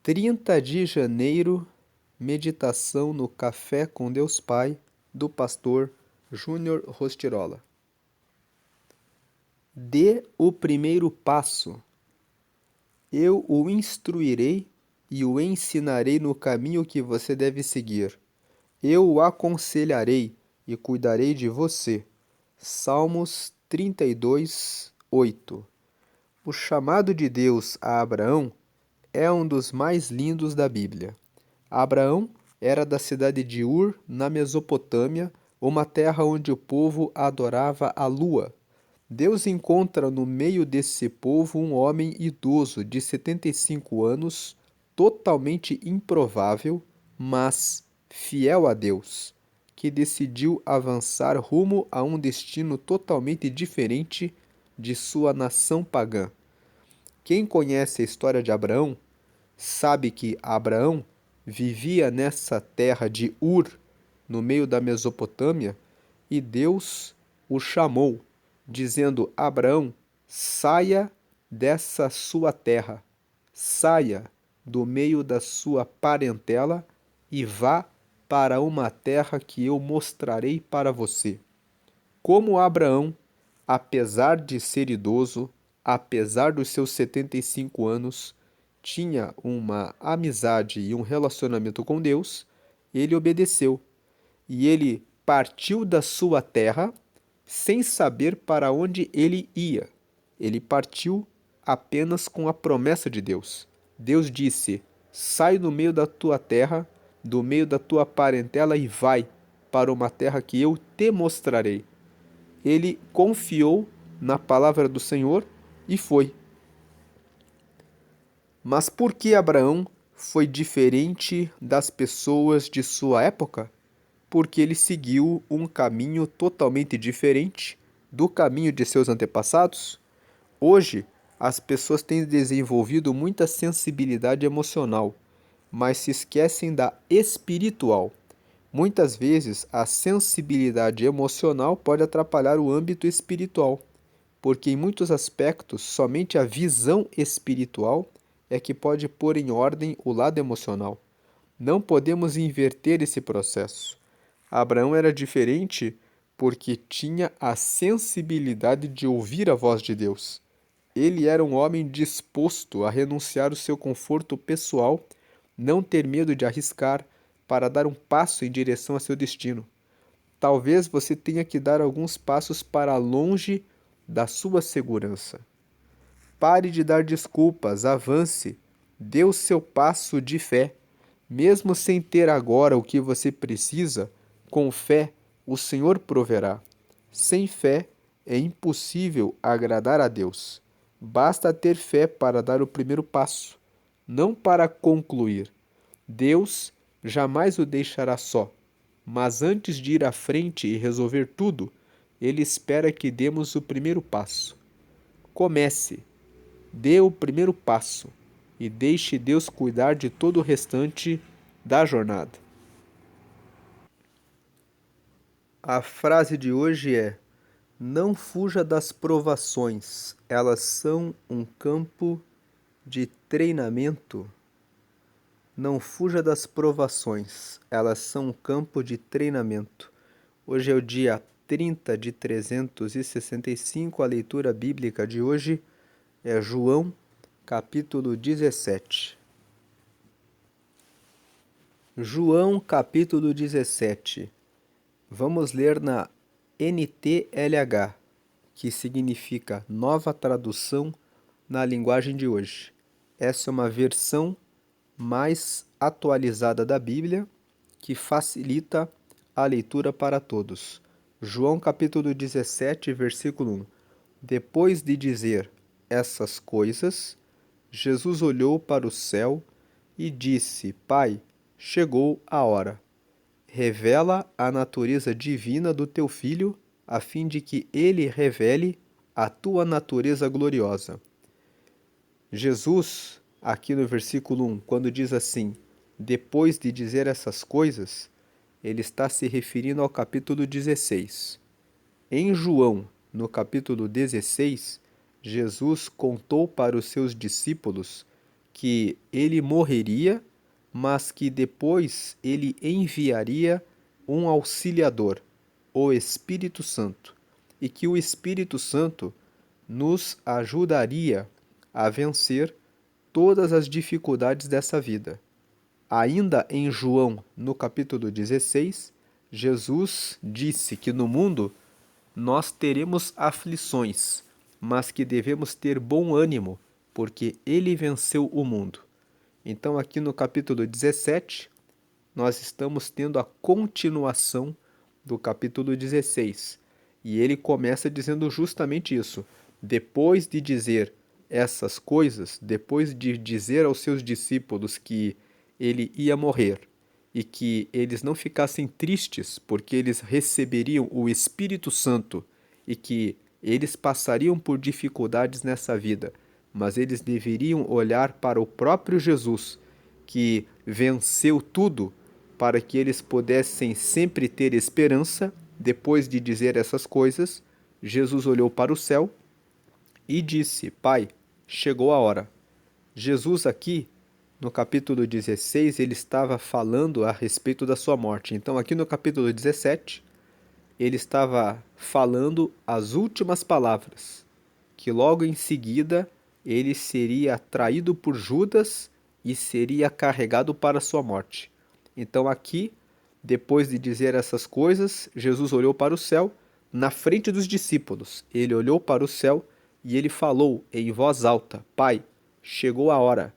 30 de janeiro, meditação no Café com Deus Pai, do pastor Júnior Rostirola. Dê o primeiro passo. Eu o instruirei e o ensinarei no caminho que você deve seguir. Eu o aconselharei e cuidarei de você. Salmos 32, 8. O chamado de Deus a Abraão é um dos mais lindos da Bíblia. Abraão era da cidade de Ur, na Mesopotâmia, uma terra onde o povo adorava a lua. Deus encontra no meio desse povo um homem idoso de 75 anos, totalmente improvável, mas fiel a Deus, que decidiu avançar rumo a um destino totalmente diferente de sua nação pagã. Quem conhece a história de Abraão sabe que Abraão vivia nessa terra de Ur, no meio da Mesopotâmia, e Deus o chamou, dizendo: Abraão, saia dessa sua terra, saia do meio da sua parentela e vá para uma terra que eu mostrarei para você. Como Abraão, apesar de ser idoso, apesar dos seus 75 anos, tinha uma amizade e um relacionamento com Deus, ele obedeceu. E ele partiu da sua terra sem saber para onde ele ia. Ele partiu apenas com a promessa de Deus. Deus disse: sai do meio da tua terra, do meio da tua parentela e vai para uma terra que eu te mostrarei. Ele confiou na palavra do Senhor e foi. Mas por que Abraão foi diferente das pessoas de sua época? Porque ele seguiu um caminho totalmente diferente do caminho de seus antepassados. Hoje, as pessoas têm desenvolvido muita sensibilidade emocional, mas se esquecem da espiritual. Muitas vezes, a sensibilidade emocional pode atrapalhar o âmbito espiritual, porque em muitos aspectos, somente a visão espiritual é que pode pôr em ordem o lado emocional. Não podemos inverter esse processo. Abraão era diferente porque tinha a sensibilidade de ouvir a voz de Deus. Ele era um homem disposto a renunciar o seu conforto pessoal, não ter medo de arriscar para dar um passo em direção a seu destino. Talvez você tenha que dar alguns passos para longe da sua segurança. Pare de dar desculpas, avance, dê o seu passo de fé. Mesmo sem ter agora o que você precisa, com fé o Senhor proverá. Sem fé é impossível agradar a Deus. Basta ter fé para dar o primeiro passo, não para concluir. Deus jamais o deixará só, mas antes de ir à frente e resolver tudo, Ele espera que demos o primeiro passo. Comece, dê o primeiro passo e deixe Deus cuidar de todo o restante da jornada. A frase de hoje é: não fuja das provações, elas são um campo de treinamento. Não fuja das provações, elas são um campo de treinamento. Hoje é o dia 30 de 365, a leitura bíblica de hoje é João, capítulo 17. João, capítulo 17. Vamos ler na NTLH, que significa Nova Tradução na linguagem de hoje. Essa é uma versão mais atualizada da Bíblia, que facilita a leitura para todos. João capítulo 17, versículo 1. Depois de dizer essas coisas, Jesus olhou para o céu e disse: Pai, chegou a hora. Revela a natureza divina do teu Filho, a fim de que ele revele a tua natureza gloriosa. Jesus, aqui no versículo 1, quando diz assim, depois de dizer essas coisas, ele está se referindo ao capítulo 16. Em João, no capítulo 16, Jesus contou para os seus discípulos que ele morreria, mas que depois ele enviaria um auxiliador, o Espírito Santo, e que o Espírito Santo nos ajudaria a vencer todas as dificuldades dessa vida. Ainda em João, no capítulo 16, Jesus disse que no mundo nós teremos aflições, mas que devemos ter bom ânimo, porque ele venceu o mundo. Então, aqui no capítulo 17, nós estamos tendo a continuação do capítulo 16. E ele começa dizendo justamente isso. Depois de dizer essas coisas, depois de dizer aos seus discípulos que ele ia morrer e que eles não ficassem tristes porque eles receberiam o Espírito Santo e que eles passariam por dificuldades nessa vida, mas eles deveriam olhar para o próprio Jesus, que venceu tudo, para que eles pudessem sempre ter esperança. Depois de dizer essas coisas, Jesus olhou para o céu e disse: Pai, chegou a hora. Jesus aqui, no capítulo 16, ele estava falando a respeito da sua morte. Então, aqui no capítulo 17, ele estava falando as últimas palavras, que logo em seguida ele seria traído por Judas e seria carregado para a sua morte. Então aqui, depois de dizer essas coisas, Jesus olhou para o céu na frente dos discípulos. Ele olhou para o céu e ele falou em voz alta: Pai, chegou a hora.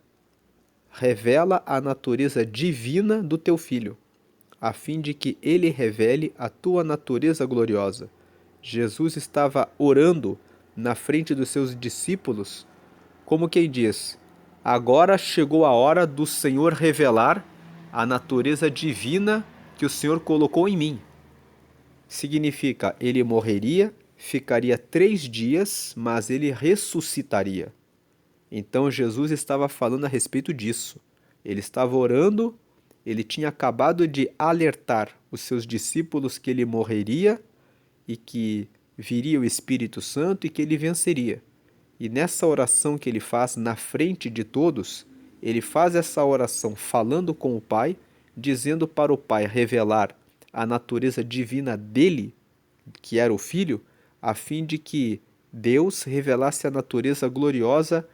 Revela a natureza divina do teu filho, a fim de que ele revele a tua natureza gloriosa. Jesus estava orando na frente dos seus discípulos, como quem diz: agora chegou a hora do Senhor revelar a natureza divina que o Senhor colocou em mim. Significa, ele morreria, ficaria 3 dias, mas ele ressuscitaria. Então Jesus estava falando a respeito disso. Ele estava orando, ele tinha acabado de alertar os seus discípulos que ele morreria e que viria o Espírito Santo e que ele venceria. E nessa oração que ele faz na frente de todos, ele faz essa oração falando com o Pai, dizendo para o Pai revelar a natureza divina dele, que era o Filho, a fim de que Deus revelasse a natureza gloriosa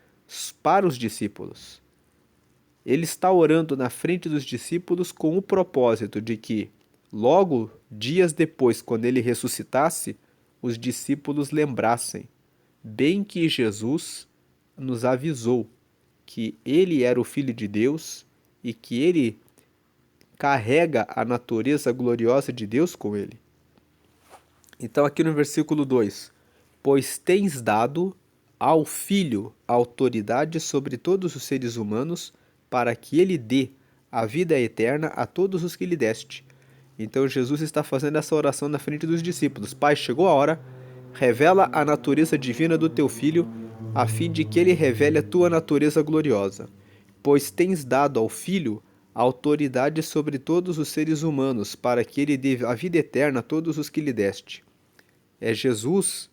para os discípulos. Ele está orando na frente dos discípulos com o propósito de que, logo dias depois, quando ele ressuscitasse, os discípulos lembrassem bem que Jesus nos avisou que ele era o Filho de Deus e que ele carrega a natureza gloriosa de Deus com ele. Então, aqui no versículo 2: Pois tens dado ao Filho autoridade sobre todos os seres humanos, para que ele dê a vida eterna a todos os que lhe deste. Então, Jesus está fazendo essa oração na frente dos discípulos: Pai, chegou a hora, revela a natureza divina do teu Filho, a fim de que ele revele a tua natureza gloriosa. Pois tens dado ao Filho autoridade sobre todos os seres humanos, para que ele dê a vida eterna a todos os que lhe deste. É Jesus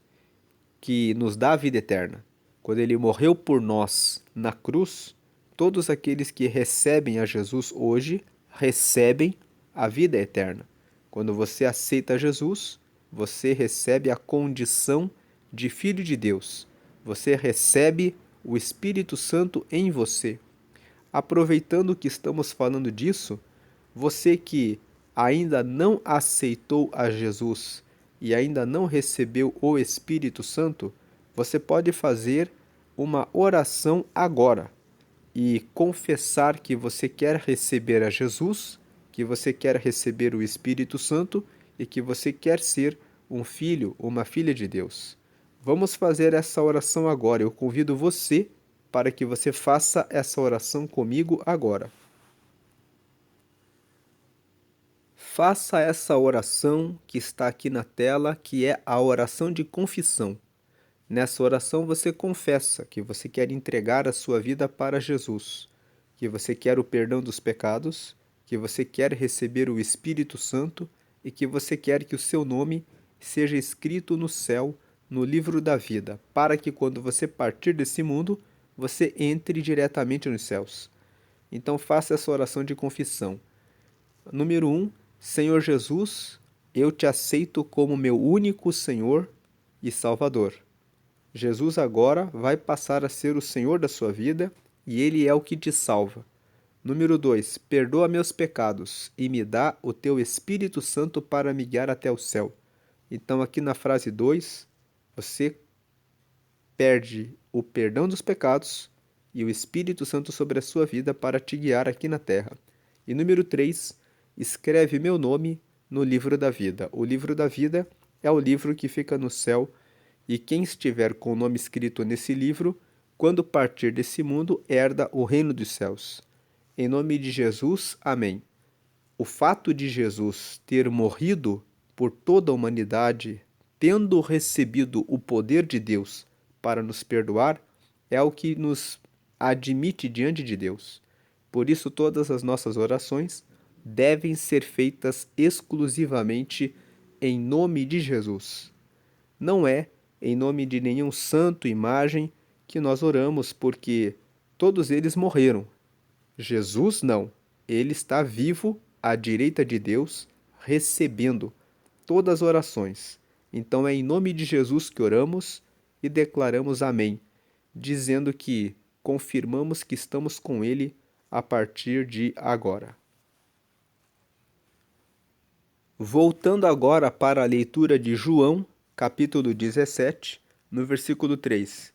que nos dá a vida eterna. Quando ele morreu por nós na cruz, todos aqueles que recebem a Jesus hoje recebem a vida eterna. Quando você aceita Jesus, você recebe a condição de filho de Deus. Você recebe o Espírito Santo em você. Aproveitando que estamos falando disso, você que ainda não aceitou a Jesus e ainda não recebeu o Espírito Santo, você pode fazer uma oração agora e confessar que você quer receber a Jesus, que você quer receber o Espírito Santo e que você quer ser um filho, uma filha de Deus. Vamos fazer essa oração agora. Eu convido você para que você faça essa oração comigo agora. Faça essa oração que está aqui na tela, que é a oração de confissão. Nessa oração você confessa que você quer entregar a sua vida para Jesus, que você quer o perdão dos pecados, que você quer receber o Espírito Santo e que você quer que o seu nome seja escrito no céu, no livro da vida, para que quando você partir desse mundo, você entre diretamente nos céus. Então faça essa oração de confissão. Número 1, Senhor Jesus, eu te aceito como meu único Senhor e Salvador. Jesus agora vai passar a ser o Senhor da sua vida e Ele é o que te salva. Número 2, perdoa meus pecados e me dá o teu Espírito Santo para me guiar até o céu. Então, aqui na frase 2, você perde o perdão dos pecados e o Espírito Santo sobre a sua vida para te guiar aqui na terra. E número 3, escreve meu nome no livro da vida. O livro da vida é o livro que fica no céu, e quem estiver com o nome escrito nesse livro, quando partir desse mundo, herda o reino dos céus. Em nome de Jesus, amém. O fato de Jesus ter morrido por toda a humanidade, tendo recebido o poder de Deus para nos perdoar, é o que nos admite diante de Deus. Por isso, todas as nossas orações devem ser feitas exclusivamente em nome de Jesus. Não é em nome de nenhum santo, imagem, que nós oramos, porque todos eles morreram. Jesus não. Ele está vivo à direita de Deus, recebendo todas as orações. Então é em nome de Jesus que oramos e declaramos amém, dizendo que confirmamos que estamos com Ele a partir de agora. Voltando agora para a leitura de João, capítulo 17, no versículo 3.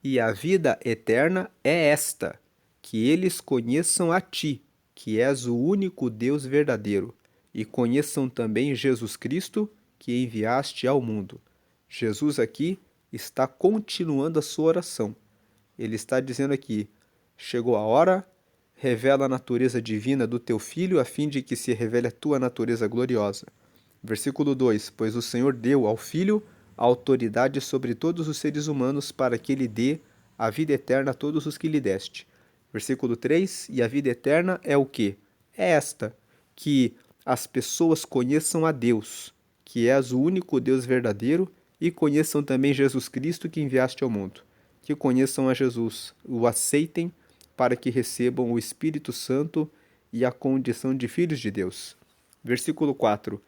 E a vida eterna é esta, que eles conheçam a ti, que és o único Deus verdadeiro, e conheçam também Jesus Cristo, que enviaste ao mundo. Jesus aqui está continuando a sua oração. Ele está dizendo aqui: chegou a hora, revela a natureza divina do teu Filho, a fim de que se revele a tua natureza gloriosa. Versículo 2: Pois o Senhor deu ao Filho a autoridade sobre todos os seres humanos, para que ele dê a vida eterna a todos os que lhe deste. Versículo 3: E a vida eterna é o quê? É esta, que as pessoas conheçam a Deus, que és o único Deus verdadeiro, e conheçam também Jesus Cristo, que enviaste ao mundo. Que conheçam a Jesus, o aceitem, para que recebam o Espírito Santo e a condição de filhos de Deus. Versículo 4: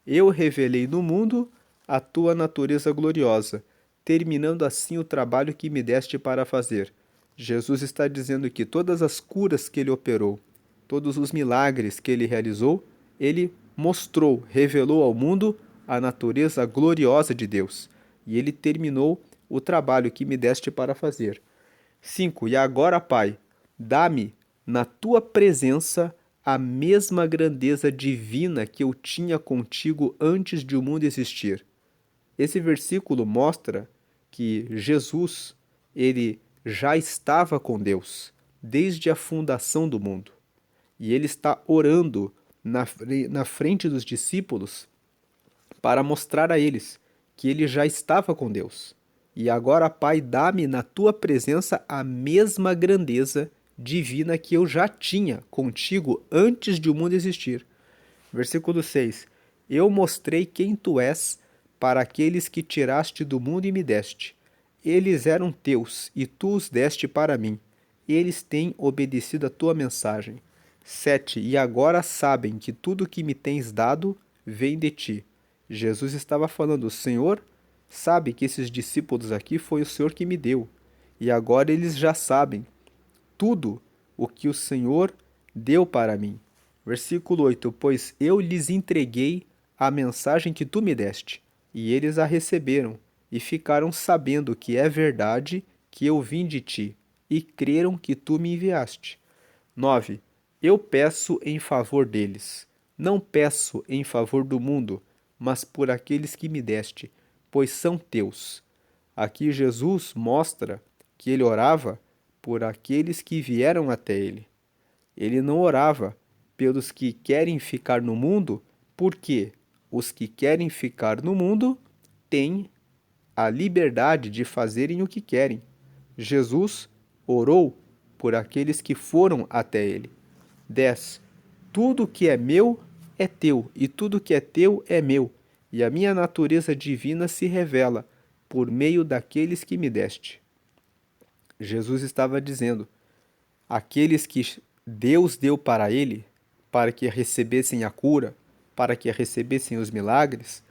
Eu revelei no mundo a tua natureza gloriosa, terminando assim o trabalho que me deste para fazer. Jesus está dizendo que todas as curas que ele operou, todos os milagres que ele realizou, ele mostrou, revelou ao mundo a natureza gloriosa de Deus. E ele terminou o trabalho que me deste para fazer. 5. E agora, Pai, dá-me na tua presença a mesma grandeza divina que eu tinha contigo antes de o mundo existir. Esse versículo mostra que Jesus, ele já estava com Deus desde a fundação do mundo. E ele está orando na frente dos discípulos para mostrar a eles que ele já estava com Deus. E agora, Pai, dá-me na tua presença a mesma grandeza divina que eu já tinha contigo antes de o mundo existir. Versículo 6. Eu mostrei quem tu és para aqueles que tiraste do mundo e me deste. Eles eram teus e tu os deste para mim. Eles têm obedecido a tua mensagem. 7. E agora sabem que tudo que me tens dado vem de ti. Jesus estava falando: o Senhor sabe que esses discípulos aqui foi o Senhor que me deu. E agora eles já sabem tudo o que o Senhor deu para mim. Versículo 8: Pois eu lhes entreguei a mensagem que tu me deste, e eles a receberam, e ficaram sabendo que é verdade que eu vim de ti, e creram que tu me enviaste. 9. Eu peço em favor deles. Não peço em favor do mundo, mas por aqueles que me deste, pois são teus. Aqui Jesus mostra que ele orava por aqueles que vieram até ele. Ele não orava pelos que querem ficar no mundo, porque os que querem ficar no mundo têm a liberdade de fazerem o que querem. Jesus orou por aqueles que foram até ele. 10. Tudo que é meu é teu, e tudo que é teu é meu, e a minha natureza divina se revela por meio daqueles que me deste. Jesus estava dizendo: aqueles que Deus deu para ele, para que recebessem a cura, para que recebessem os milagres,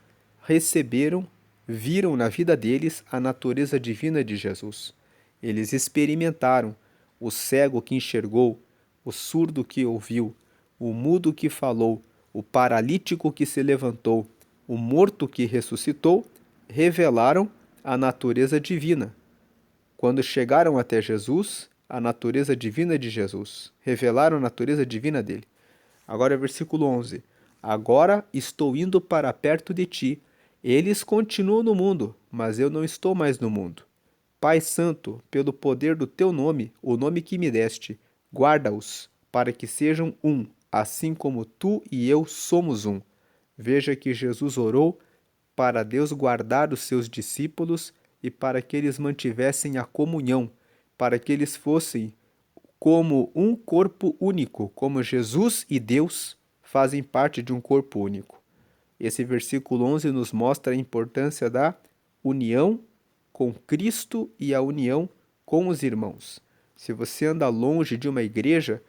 receberam, viram na vida deles a natureza divina de Jesus. Eles experimentaram o cego que enxergou, o surdo que ouviu, o mudo que falou, o paralítico que se levantou, o morto que ressuscitou, revelaram a natureza divina. Quando chegaram até Jesus, a natureza divina de Jesus, revelaram a natureza divina dele. Agora, versículo 11: agora estou indo para perto de ti. Eles continuam no mundo, mas eu não estou mais no mundo. Pai Santo, pelo poder do teu nome, o nome que me deste, guarda-os, para que sejam um, assim como tu e eu somos um. Veja que Jesus orou para Deus guardar os seus discípulos e para que eles mantivessem a comunhão, para que eles fossem como um corpo único, como Jesus e Deus fazem parte de um corpo único. Esse versículo 11 nos mostra a importância da união com Cristo e a união com os irmãos. Se você anda longe de uma igreja,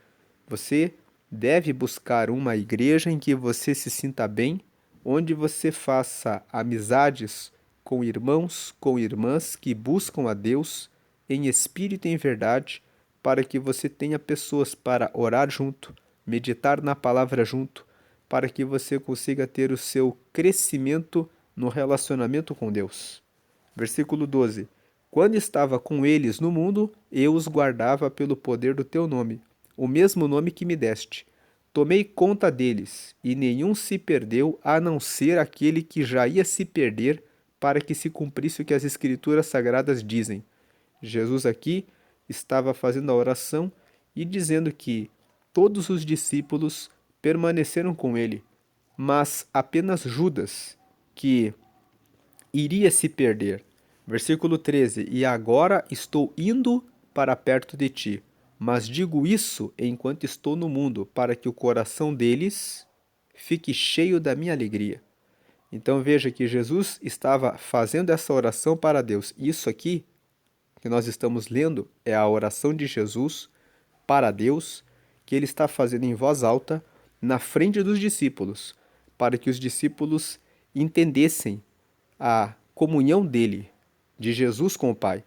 você deve buscar uma igreja em que você se sinta bem, onde você faça amizades com irmãos, com irmãs que buscam a Deus em espírito e em verdade, para que você tenha pessoas para orar junto, meditar na palavra junto, para que você consiga ter o seu crescimento no relacionamento com Deus. Versículo 12: quando estava com eles no mundo, eu os guardava pelo poder do teu nome, o mesmo nome que me deste. Tomei conta deles, e nenhum se perdeu, a não ser aquele que já ia se perder, para que se cumprisse o que as Escrituras Sagradas dizem. Jesus aqui estava fazendo a oração e dizendo que todos os discípulos permaneceram com ele, mas apenas Judas, que iria se perder. Versículo 13: e agora estou indo para perto de ti, mas digo isso enquanto estou no mundo, para que o coração deles fique cheio da minha alegria. Então veja que Jesus estava fazendo essa oração para Deus. Isso aqui que nós estamos lendo é a oração de Jesus para Deus, que ele está fazendo em voz alta na frente dos discípulos, para que os discípulos entendessem a comunhão dele, de Jesus com o Pai.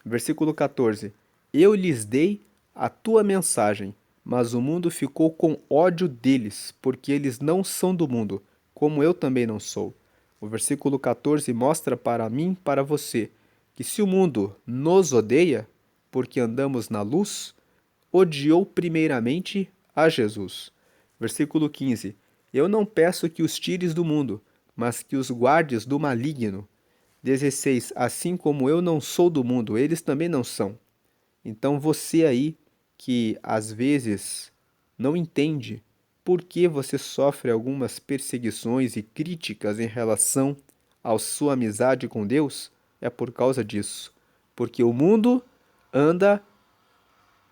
Versículo 14: eu lhes dei a tua mensagem, mas o mundo ficou com ódio deles, porque eles não são do mundo, como eu também não sou. O versículo 14 mostra para mim, para você, que se o mundo nos odeia, porque andamos na luz, odiou primeiramente a Jesus. Versículo 15: eu não peço que os tires do mundo, mas que os guardes do maligno. 16: assim como eu não sou do mundo, eles também não são. Então você aí que às vezes não entende por que você sofre algumas perseguições e críticas em relação à sua amizade com Deus, é por causa disso. Porque o mundo anda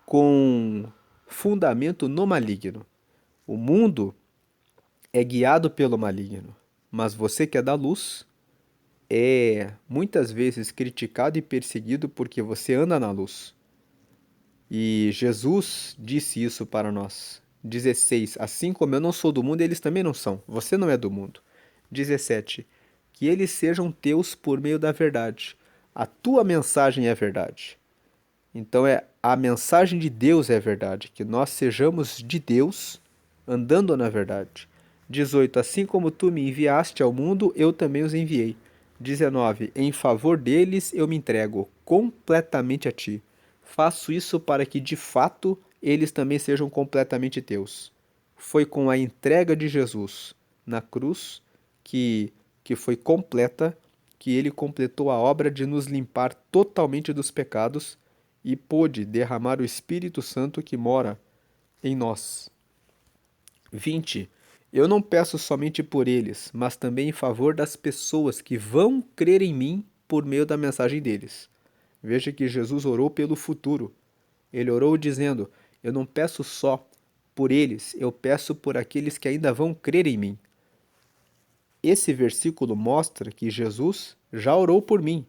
com fundamento no maligno. O mundo é guiado pelo maligno, mas você que é da luz é muitas vezes criticado e perseguido porque você anda na luz. E Jesus disse isso para nós. 16: assim como eu não sou do mundo, eles também não são. Você não é do mundo. 17: que eles sejam teus por meio da verdade. A tua mensagem é verdade. Então a mensagem de Deus é a verdade, que nós sejamos de Deus andando na verdade. 18: assim como tu me enviaste ao mundo, eu também os enviei. 19: em favor deles eu me entrego completamente a ti. Faço isso para que de fato eles também sejam completamente teus. Foi com a entrega de Jesus na cruz que foi completa, que ele completou a obra de nos limpar totalmente dos pecados e pôde derramar o Espírito Santo que mora em nós. 20: eu não peço somente por eles, mas também em favor das pessoas que vão crer em mim por meio da mensagem deles. Veja que Jesus orou pelo futuro. Ele orou dizendo: eu não peço só por eles, eu peço por aqueles que ainda vão crer em mim. Esse versículo mostra que Jesus já orou por mim,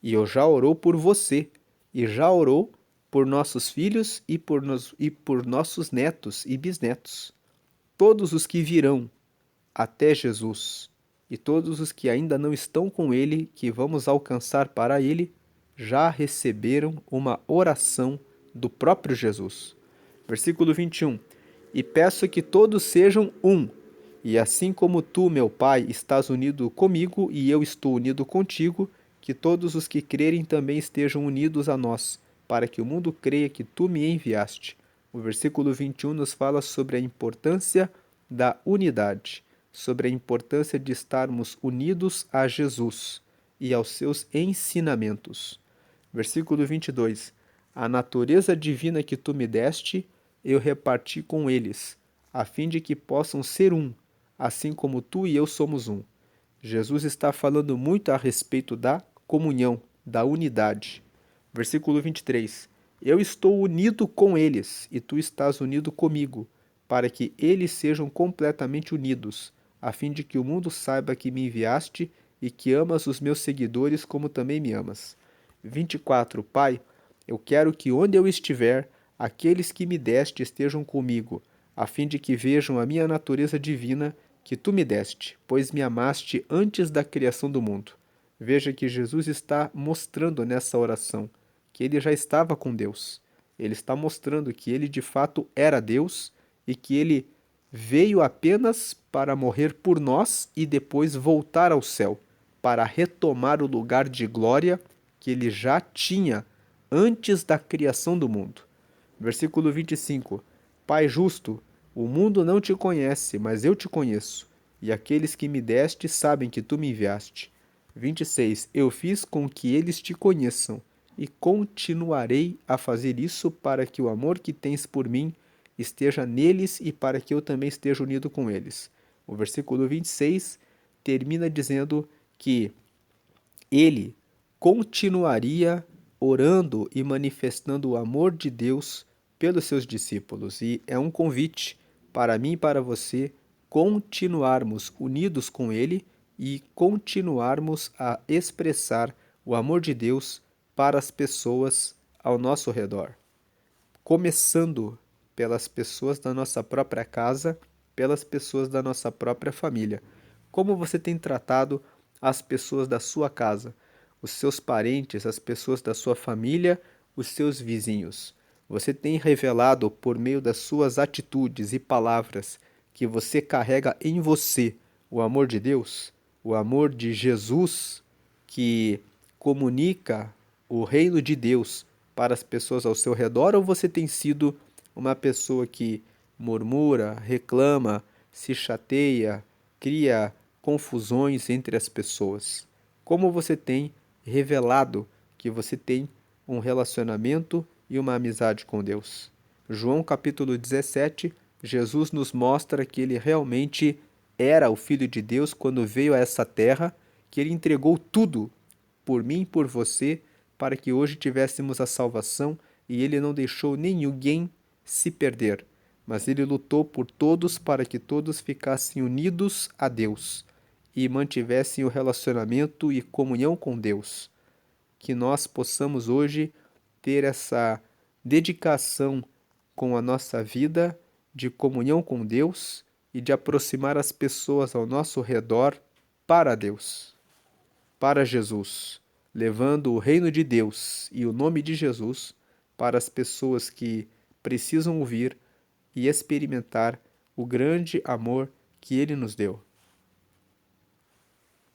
e eu já orou por você, e já orou por nossos filhos e por nossos netos e bisnetos, todos os que virão até Jesus e todos os que ainda não estão com Ele, que vamos alcançar para Ele, já receberam uma oração do próprio Jesus. Versículo 21. E peço que todos sejam um, e assim como tu, meu Pai, estás unido comigo e eu estou unido contigo, que todos os que crerem também estejam unidos a nós, para que o mundo creia que tu me enviaste. O versículo 21 nos fala sobre a importância da unidade, sobre a importância de estarmos unidos a Jesus e aos seus ensinamentos. Versículo 22. A natureza divina que tu me deste, eu reparti com eles, a fim de que possam ser um, assim como tu e eu somos um. Jesus está falando muito a respeito da comunhão, da unidade. Versículo 23. Eu estou unido com eles, e tu estás unido comigo, para que eles sejam completamente unidos, a fim de que o mundo saiba que me enviaste e que amas os meus seguidores como também me amas. 24. Pai, eu quero que onde eu estiver, aqueles que me deste estejam comigo, a fim de que vejam a minha natureza divina que tu me deste, pois me amaste antes da criação do mundo. Veja que Jesus está mostrando nessa oração que ele já estava com Deus. Ele está mostrando que ele de fato era Deus e que ele veio apenas para morrer por nós e depois voltar ao céu, para retomar o lugar de glória que ele já tinha antes da criação do mundo. Versículo 25. Pai justo, o mundo não te conhece, mas eu te conheço, e aqueles que me deste sabem que tu me enviaste. 26. Eu fiz com que eles te conheçam, e continuarei a fazer isso para que o amor que tens por mim esteja neles e para que eu também esteja unido com eles. O versículo 26 termina dizendo que ele continuaria orando e manifestando o amor de Deus pelos seus discípulos. E é um convite para mim e para você continuarmos unidos com Ele e continuarmos a expressar o amor de Deus para as pessoas ao nosso redor. Começando pelas pessoas da nossa própria casa, pelas pessoas da nossa própria família. Como você tem tratado as pessoas da sua casa, os seus parentes, as pessoas da sua família, os seus vizinhos? Você tem revelado por meio das suas atitudes e palavras que você carrega em você o amor de Deus, o amor de Jesus que comunica o reino de Deus para as pessoas ao seu redor, ou você tem sido uma pessoa que murmura, reclama, se chateia, cria confusões entre as pessoas? Como você tem revelado que você tem um relacionamento e uma amizade com Deus? João capítulo 17, Jesus nos mostra que ele realmente era o Filho de Deus quando veio a essa terra, que ele entregou tudo por mim e por você, para que hoje tivéssemos a salvação, e ele não deixou ninguém se perder, mas ele lutou por todos para que todos ficassem unidos a Deus e mantivessem o relacionamento e comunhão com Deus. Que nós possamos hoje ter essa dedicação com a nossa vida de comunhão com Deus e de aproximar as pessoas ao nosso redor para Deus, para Jesus, levando o reino de Deus e o nome de Jesus para as pessoas que precisam ouvir e experimentar o grande amor que Ele nos deu.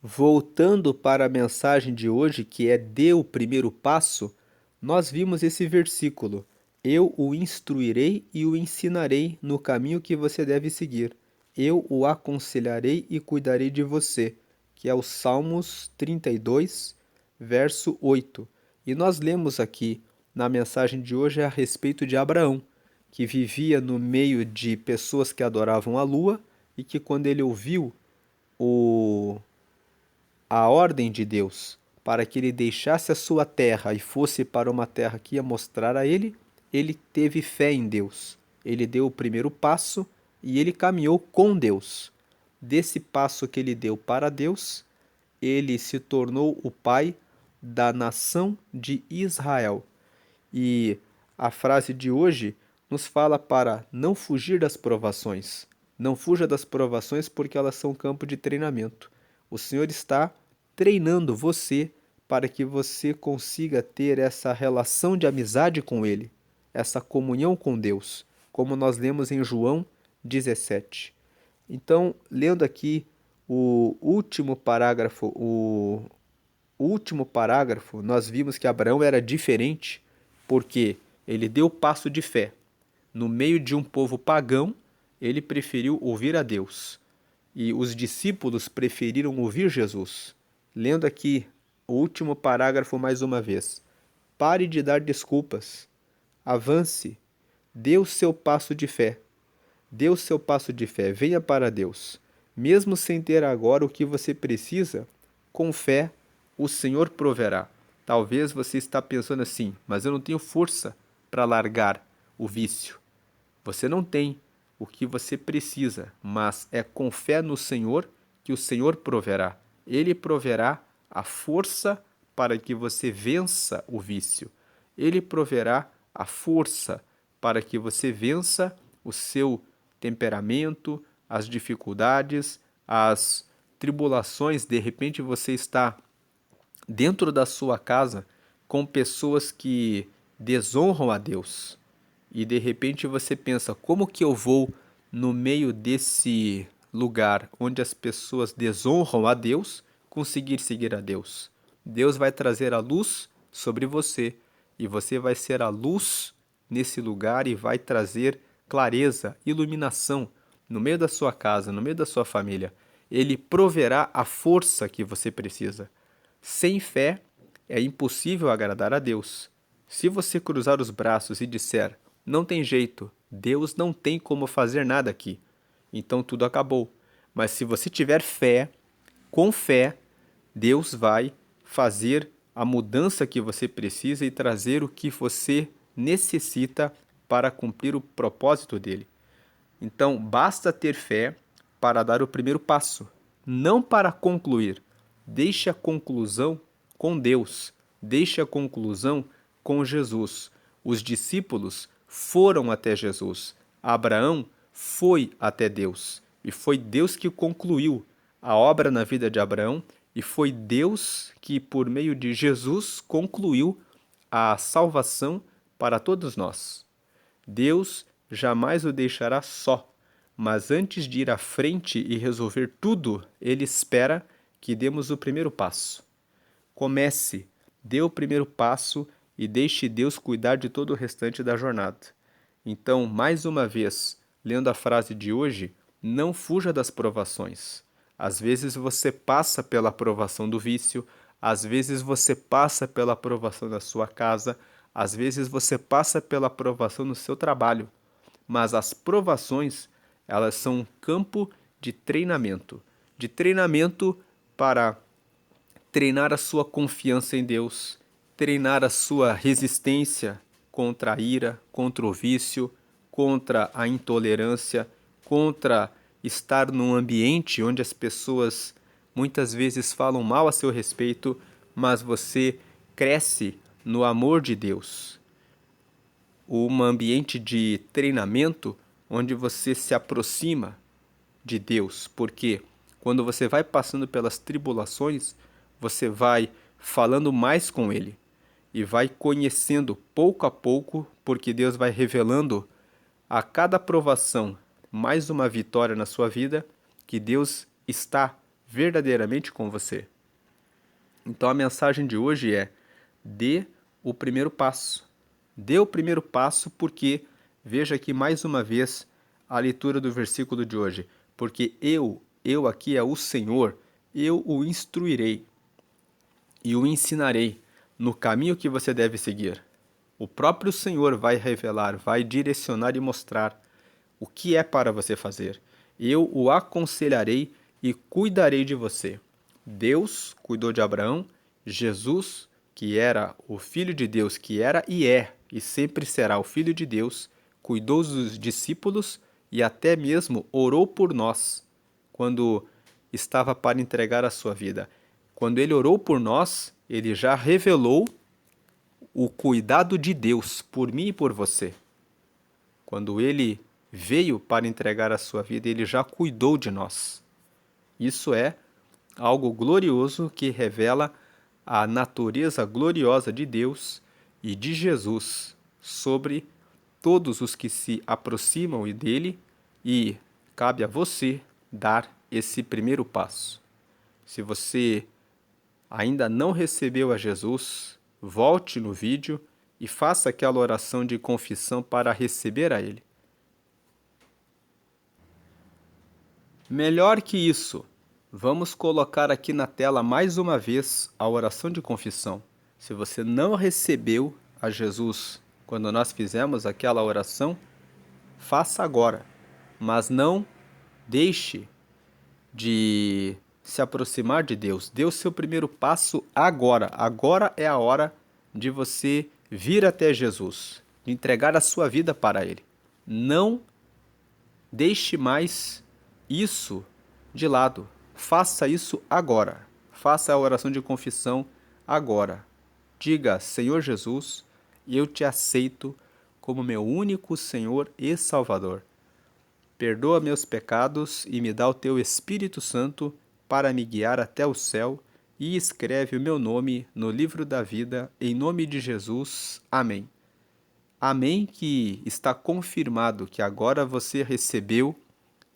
Voltando para a mensagem de hoje, que é dê o primeiro passo, nós vimos esse versículo: eu o instruirei e o ensinarei no caminho que você deve seguir. Eu o aconselharei e cuidarei de você, que é o Salmos 32, verso 8. E nós lemos aqui na mensagem de hoje a respeito de Abraão, que vivia no meio de pessoas que adoravam a lua e que quando ele ouviu o a ordem de Deus para que ele deixasse a sua terra e fosse para uma terra que ia mostrar a ele, ele teve fé em Deus. Ele deu o primeiro passo e ele caminhou com Deus. Desse passo que ele deu para Deus, ele se tornou o pai da nação de Israel. E a frase de hoje nos fala para não fugir das provações. Não fuja das provações porque elas são campo de treinamento. O Senhor está treinando você para que você consiga ter essa relação de amizade com Ele, essa comunhão com Deus, como nós lemos em João 17. Então, lendo aqui o último parágrafo, nós vimos que Abraão era diferente porque ele deu o passo de fé. No meio de um povo pagão, ele preferiu ouvir a Deus. E os discípulos preferiram ouvir Jesus. Lendo aqui o último parágrafo mais uma vez. Pare de dar desculpas. Avance. Dê o seu passo de fé. Dê o seu passo de fé. Venha para Deus. Mesmo sem ter agora o que você precisa, com fé, o Senhor proverá. Talvez você está pensando assim, mas eu não tenho força para largar o vício. Você não tem o que você precisa, mas é com fé no Senhor que o Senhor proverá. Ele proverá a força para que você vença o vício. Ele proverá a força para que você vença o seu temperamento, as dificuldades, as tribulações. De repente você está dentro da sua casa com pessoas que desonram a Deus. E de repente você pensa, como que eu vou no meio desse lugar onde as pessoas desonram a Deus, conseguir seguir a Deus? Deus vai trazer a luz sobre você e você vai ser a luz nesse lugar e vai trazer clareza, iluminação no meio da sua casa, no meio da sua família. Ele proverá a força que você precisa. Sem fé é impossível agradar a Deus. Se você cruzar os braços e disser, não tem jeito, Deus não tem como fazer nada aqui, então tudo acabou. Mas se você tiver fé, com fé, Deus vai fazer a mudança que você precisa e trazer o que você necessita para cumprir o propósito dele. Então, basta ter fé para dar o primeiro passo, não para concluir. Deixe a conclusão com Deus, deixe a conclusão com Jesus. Os discípulos foram até Jesus. Abraão foi até Deus. E foi Deus que concluiu a obra na vida de Abraão. E foi Deus que, por meio de Jesus, concluiu a salvação para todos nós. Deus jamais o deixará só. Mas antes de ir à frente e resolver tudo, Ele espera que demos o primeiro passo. Comece, dê o primeiro passo e deixe Deus cuidar de todo o restante da jornada. Então, mais uma vez, lendo a frase de hoje, não fuja das provações. Às vezes você passa pela provação do vício, às vezes você passa pela provação da sua casa, às vezes você passa pela provação no seu trabalho. Mas as provações, elas são um campo de treinamento para treinar a sua confiança em Deus, treinar a sua resistência contra a ira, contra o vício, contra a intolerância, contra estar num ambiente onde as pessoas muitas vezes falam mal a seu respeito, mas você cresce no amor de Deus. Um ambiente de treinamento onde você se aproxima de Deus, porque quando você vai passando pelas tribulações, você vai falando mais com Ele e vai conhecendo pouco a pouco, porque Deus vai revelando a cada provação mais uma vitória na sua vida, que Deus está verdadeiramente com você. Então a mensagem de hoje é: dê o primeiro passo. Dê o primeiro passo porque, veja aqui mais uma vez a leitura do versículo de hoje. Porque eu aqui é o Senhor, eu o instruirei e o ensinarei no caminho que você deve seguir. O próprio Senhor vai revelar, vai direcionar e mostrar o que é para você fazer. Eu o aconselharei e cuidarei de você. Deus cuidou de Abraão, Jesus, que era o Filho de Deus, que era e é, e sempre será o Filho de Deus, cuidou dos discípulos e até mesmo orou por nós quando estava para entregar a sua vida. Quando ele orou por nós, ele já revelou o cuidado de Deus por mim e por você. Quando Ele veio para entregar a sua vida, Ele já cuidou de nós. Isso é algo glorioso que revela a natureza gloriosa de Deus e de Jesus sobre todos os que se aproximam dele, e cabe a você dar esse primeiro passo. Se você ainda não recebeu a Jesus, volte no vídeo e faça aquela oração de confissão para receber a Ele. Melhor que isso, vamos colocar aqui na tela mais uma vez a oração de confissão. Se você não recebeu a Jesus quando nós fizemos aquela oração, faça agora, mas não deixe de se aproximar de Deus. Dê o seu primeiro passo agora. Agora é a hora de você vir até Jesus, de entregar a sua vida para Ele. Não deixe mais isso de lado. Faça isso agora. Faça a oração de confissão agora. Diga: Senhor Jesus, eu te aceito como meu único Senhor e Salvador. Perdoa meus pecados e me dá o teu Espírito Santo para me guiar até o céu, e escreve o meu nome no livro da vida, em nome de Jesus. Amém. Amém, que está confirmado que agora você recebeu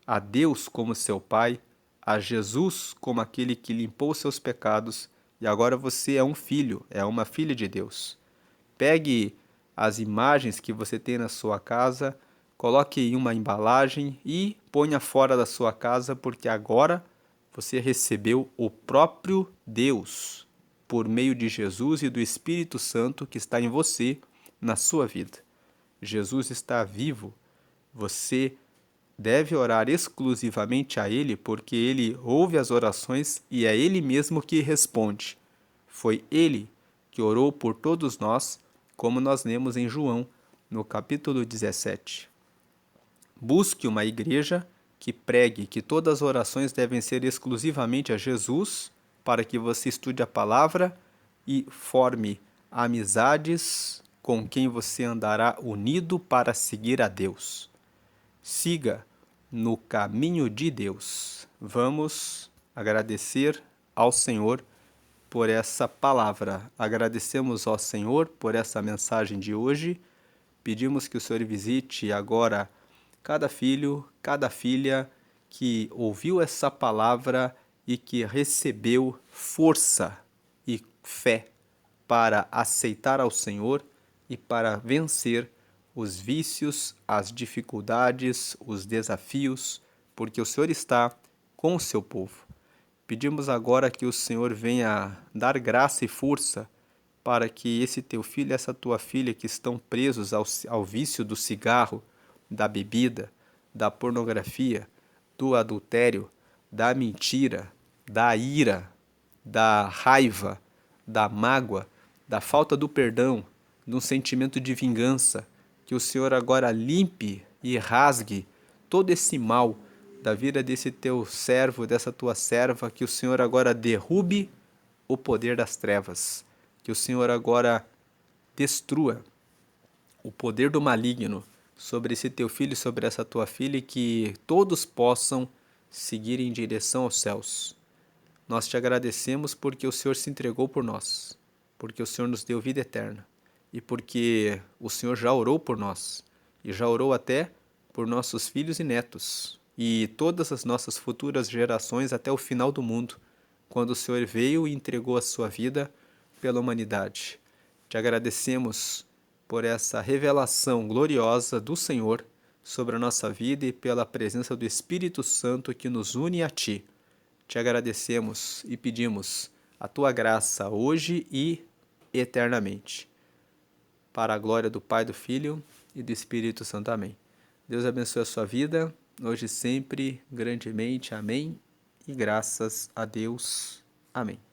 a Deus como seu Pai, a Jesus como aquele que limpou seus pecados, e agora você é um filho, é uma filha de Deus. Pegue as imagens que você tem na sua casa, coloque em uma embalagem e ponha fora da sua casa, porque agora você recebeu o próprio Deus por meio de Jesus e do Espírito Santo que está em você, na sua vida. Jesus está vivo. Você deve orar exclusivamente a Ele, porque Ele ouve as orações e é Ele mesmo que responde. Foi Ele que orou por todos nós, como nós lemos em João, no capítulo 17. Busque uma igreja que pregue que todas as orações devem ser exclusivamente a Jesus, para que você estude a palavra e forme amizades com quem você andará unido para seguir a Deus. Siga no caminho de Deus. Vamos agradecer ao Senhor por essa palavra. Agradecemos ao Senhor por essa mensagem de hoje. Pedimos que o Senhor visite agora cada filho, cada filha que ouviu essa palavra e que recebeu força e fé para aceitar ao Senhor e para vencer os vícios, as dificuldades, os desafios, porque o Senhor está com o seu povo. Pedimos agora que o Senhor venha dar graça e força para que esse teu filho e essa tua filha que estão presos ao vício do cigarro, da bebida, da pornografia, do adultério, da mentira, da ira, da raiva, da mágoa, da falta do perdão, de um sentimento de vingança, que o Senhor agora limpe e rasgue todo esse mal da vida desse teu servo, dessa tua serva, que o Senhor agora derrube o poder das trevas, que o Senhor agora destrua o poder do maligno sobre esse teu filho e sobre essa tua filha, e que todos possam seguir em direção aos céus. Nós te agradecemos porque o Senhor se entregou por nós, porque o Senhor nos deu vida eterna e porque o Senhor já orou por nós e já orou até por nossos filhos e netos e todas as nossas futuras gerações até o final do mundo, quando o Senhor veio e entregou a sua vida pela humanidade. Te agradecemos por essa revelação gloriosa do Senhor sobre a nossa vida e pela presença do Espírito Santo que nos une a Ti. Te agradecemos e pedimos a Tua graça hoje e eternamente. Para a glória do Pai, do Filho e do Espírito Santo. Amém. Deus abençoe a sua vida, hoje e sempre, grandemente. Amém. E graças a Deus. Amém.